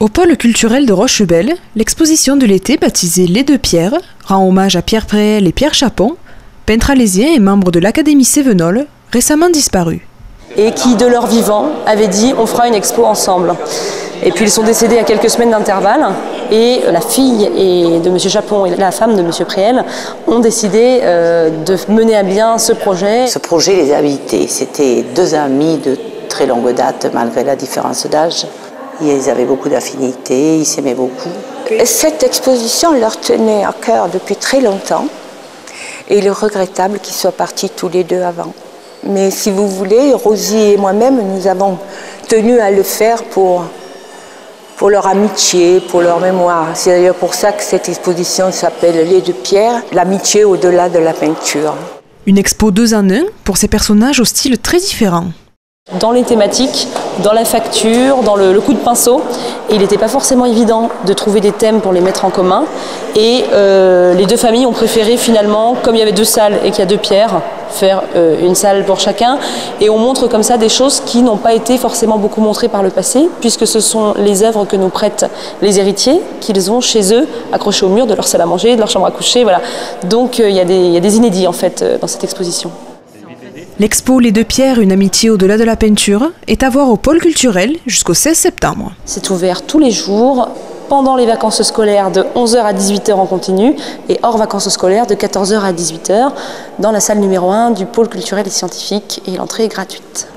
Au pôle culturel de Rochebelle, l'exposition de l'été baptisée Les Deux Pierres rend hommage à Pierre Préel et Pierre Chapon, peintres alésiens et membres de l'Académie Cévenol, récemment disparus. Et qui, de leur vivant, avaient dit « on fera une expo ensemble ». Et puis ils sont décédés à quelques semaines d'intervalle et la fille de M. Chapon et la femme de M. Préel ont décidé de mener à bien ce projet. Ce projet les a habités. C'était deux amis de très longue date malgré la différence d'âge. Ils avaient beaucoup d'affinités, ils s'aimaient beaucoup. Cette exposition leur tenait à cœur depuis très longtemps et il est regrettable qu'ils soient partis tous les deux avant. Mais si vous voulez, Rosie et moi-même, nous avons tenu à le faire pour leur amitié, pour leur mémoire. C'est d'ailleurs pour ça que cette exposition s'appelle Les Deux Pierres, l'amitié au-delà de la peinture. Une expo 2 en 1 pour ces personnages au style très différent. Dans les thématiques, dans la facture, dans le coup de pinceau, et il n'était pas forcément évident de trouver des thèmes pour les mettre en commun. Et les deux familles ont préféré finalement, comme il y avait deux salles et qu'il y a deux pierres, faire une salle pour chacun. Et on montre comme ça des choses qui n'ont pas été forcément beaucoup montrées par le passé, puisque ce sont les œuvres que nous prêtent les héritiers, qu'ils ont chez eux, accrochées au mur de leur salle à manger, de leur chambre à coucher. Voilà. Donc il y a des inédits en fait dans cette exposition. L'expo Les Deux Pierres, une amitié au-delà de la peinture est à voir au pôle culturel jusqu'au 16 septembre. C'est ouvert tous les jours, pendant les vacances scolaires de 11h à 18h en continu et hors vacances scolaires de 14h à 18h dans la salle numéro 1 du pôle culturel et scientifique et l'entrée est gratuite.